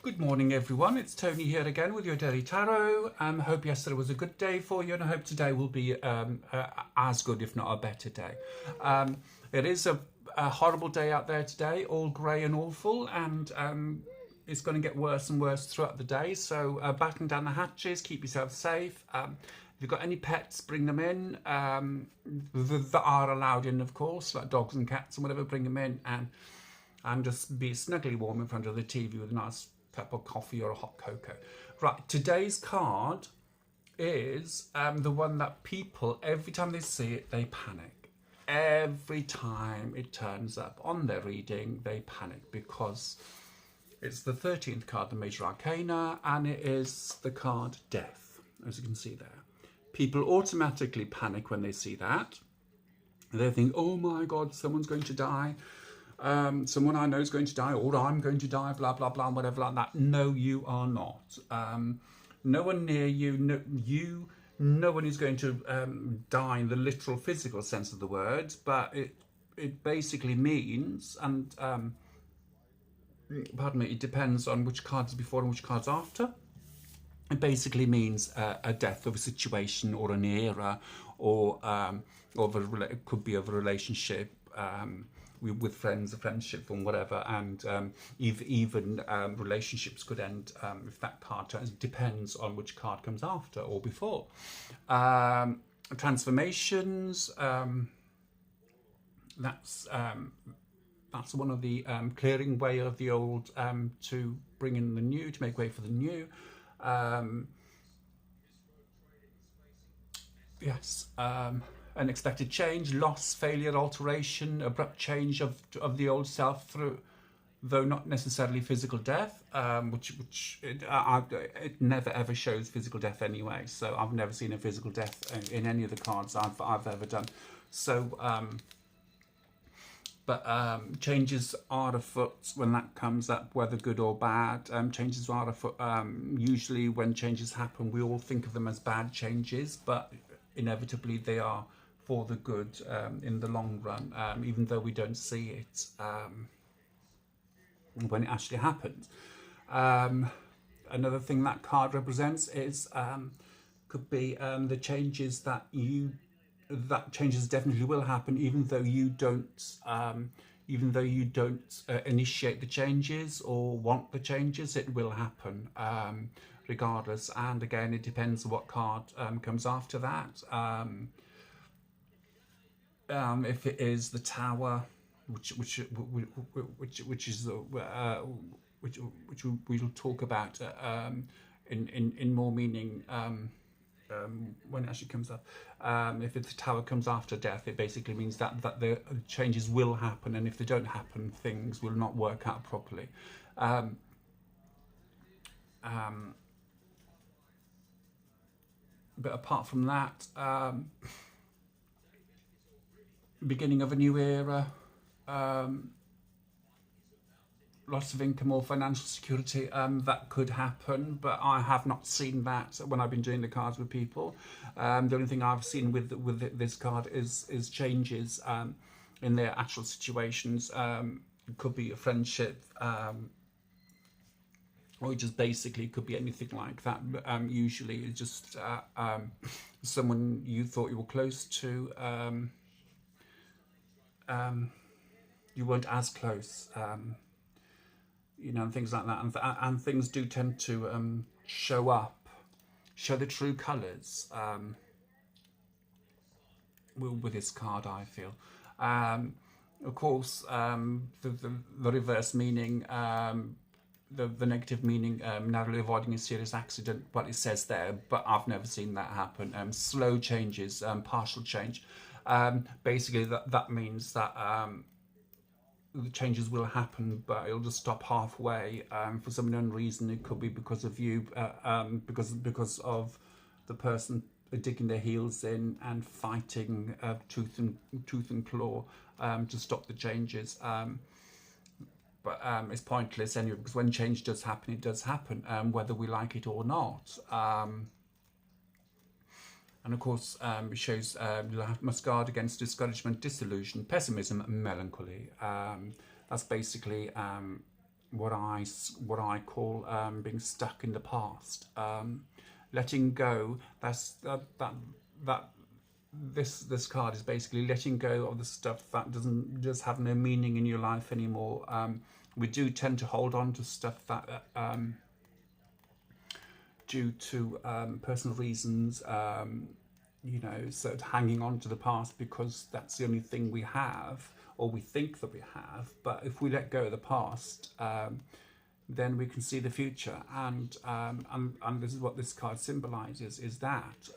Good morning, everyone. It's Tony here again with your Daily Tarot. Hope yesterday was a good day for you, and I hope today will be as good, if not a better day. It is a horrible day out there today, all grey and awful, and it's going to get worse and worse throughout the day. So batten down the hatches, keep yourself safe. If you've got any pets, bring them in. That are allowed in, of course, like dogs and cats and whatever, bring them in, and just be snugly warm in front of the TV with a nice cup of coffee or a hot cocoa. Right, today's card is the one that people, every time they see it, they panic. Every time it turns up on their reading, they panic because it's the 13th card, the Major Arcana, and it is the card Death, as you can see there. People automatically panic when they see that. They think, oh my God, someone's going to die. Someone I know is going to die, or I'm going to die, blah, blah, blah, whatever like that. No, you are not. No one near you, no one is going to die in the literal physical sense of the word, but it basically means, and pardon me, it depends on which cards before and which cards after. It basically means a death of a situation or an era, or it could be of a relationship, with friends, a friendship and whatever, and even relationships could end if that card turns. It depends on which card comes after or before. Transformations, that's one of the clearing way of the old to bring in the new, to make way for the new. Yes. Unexpected change, loss, failure, alteration, abrupt change of the old self, through, though not necessarily physical death, which it never ever shows physical death anyway. So I've never seen a physical death in any of the cards I've ever done. So, changes are afoot when that comes up, whether good or bad. Changes are afoot. Usually, when changes happen, we all think of them as bad changes, but inevitably they are for the good in the long run, even though we don't see it when it actually happens. Another thing that card represents is could be the changes that changes definitely will happen, even though you don't initiate the changes or want the changes. It will happen regardless. And again, it depends on what card comes after that. If it is the Tower, which is which we'll talk about in more meaning when it actually comes up. If the Tower comes after Death, it basically means that the changes will happen, and if they don't happen, things will not work out properly. But apart from that, beginning of a new era, loss of income or financial security, that could happen, but I have not seen that when I've been doing the cards with people. The only thing I've seen with this card is changes in their actual situations. It could be a friendship, or just basically could be anything like that. Usually it's just someone you thought you were close to, you weren't as close, and things like that, and things do tend to show the true colours with this card, I feel. Of course, the reverse meaning, the negative meaning, narrowly avoiding a serious accident, what it says there, but I've never seen that happen. Slow changes, partial change. Basically, that means that the changes will happen, but it'll just stop halfway for some unknown reason. It could be because of you, because of the person digging their heels in and fighting tooth and claw to stop the changes. But it's pointless anyway, because when change does happen, it does happen, whether we like it or not. And of course, it shows you must guard against discouragement, disillusion, pessimism, and melancholy. That's basically what I call being stuck in the past. Letting go. That this card is basically letting go of the stuff that doesn't just have no meaning in your life anymore. We do tend to hold on to stuff that due to personal reasons, so hanging on to the past because that's the only thing we have, or we think that we have. But if we let go of the past, then we can see the future, and this is what this card symbolizes: is that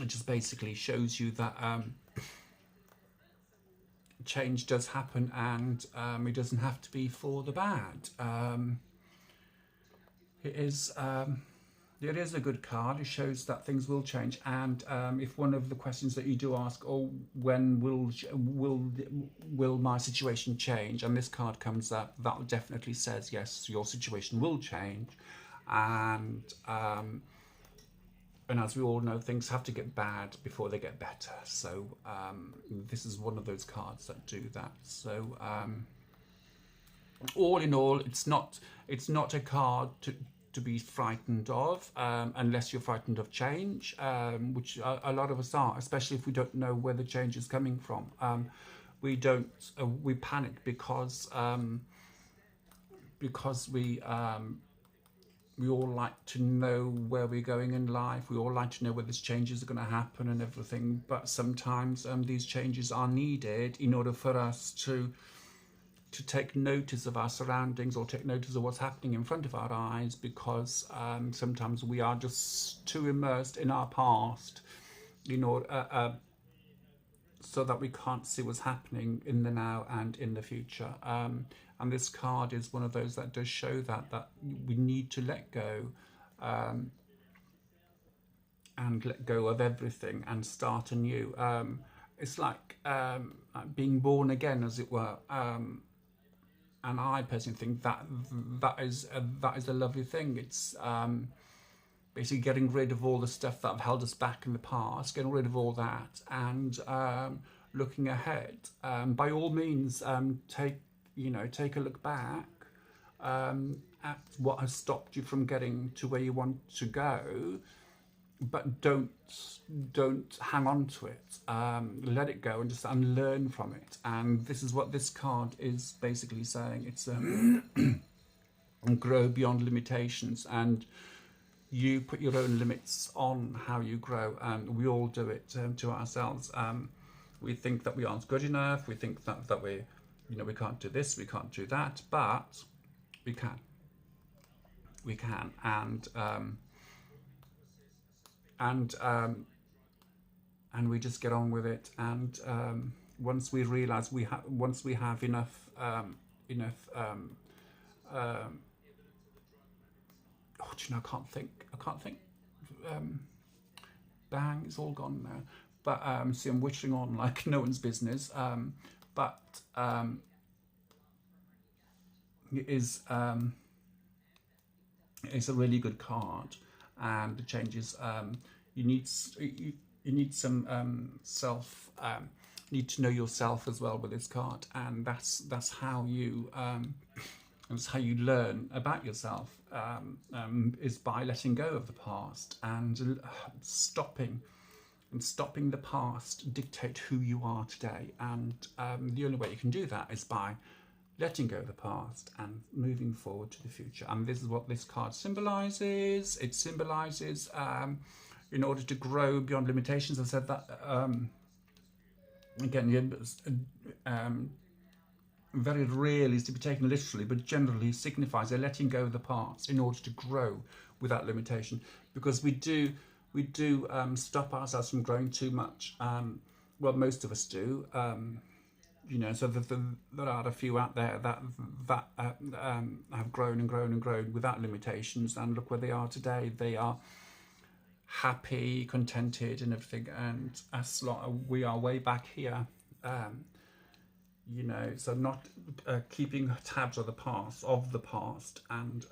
it just basically shows you that change does happen, and it doesn't have to be for the bad. It is a good card. It shows that things will change, and if one of the questions that you do ask, oh, when will my situation change, and this card comes up, that definitely says yes, your situation will change, and as we all know, things have to get bad before they get better. So this is one of those cards that do that. So all in all, it's not a card to be frightened of, unless you're frightened of change, which a lot of us are, especially if we don't know where the change is coming from. We panic because we all like to know where we're going in life. We all like to know where these changes are going to happen and everything. But sometimes these changes are needed in order for us to take notice of our surroundings, or take notice of what's happening in front of our eyes, because sometimes we are just too immersed in our past in order, so that we can't see what's happening in the now and in the future. And this card is one of those that does show that we need to let go, and let go of everything and start anew. It's like being born again, as it were. And I personally think that is a lovely thing. It's basically getting rid of all the stuff that have held us back in the past, getting rid of all that, and looking ahead. By all means, take a look back at what has stopped you from getting to where you want to go, but don't hang on to it. Let it go and learn from it. And this is what this card is basically saying. It's grow beyond limitations, and you put your own limits on how you grow, and we all do it to ourselves. We think that we aren't good enough. We think that we can't do this, we can't do that, but we can. And we just get on with it. And once we realize once we have enough oh, do you know, I can't think. Bang, it's all gone now. But see, I'm whittling on like no one's business. But it is it's a really good card, and the changes, you need some self, need to know yourself as well with this card, and that's how you learn about yourself, is by letting go of the past and stopping the past dictate who you are today. And the only way you can do that is by letting go of the past and moving forward to the future. And this is what this card symbolizes. It symbolizes, in order to grow beyond limitations. I said that again. Very rarely is to be taken literally, but generally signifies a letting go of the past in order to grow without limitation. Because we do stop ourselves from growing too much. Well, most of us do. So there are a few out there that have grown and grown and grown without limitations, and look where they are today. They are happy, contented, and everything. And us lot, we are way back here. So not keeping tabs of the past, and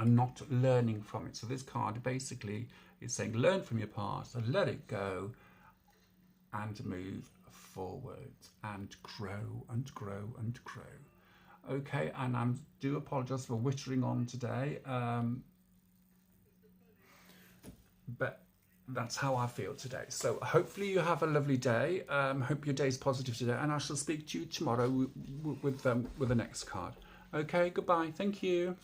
not learning from it. So this card basically is saying, learn from your past, and let it go, and move forward and grow and grow and grow. Okay, and I do apologise for wittering on today, but that's how I feel today. So hopefully you have a lovely day. Hope your day is positive today, and I shall speak to you tomorrow with the next card. Okay, goodbye. Thank you.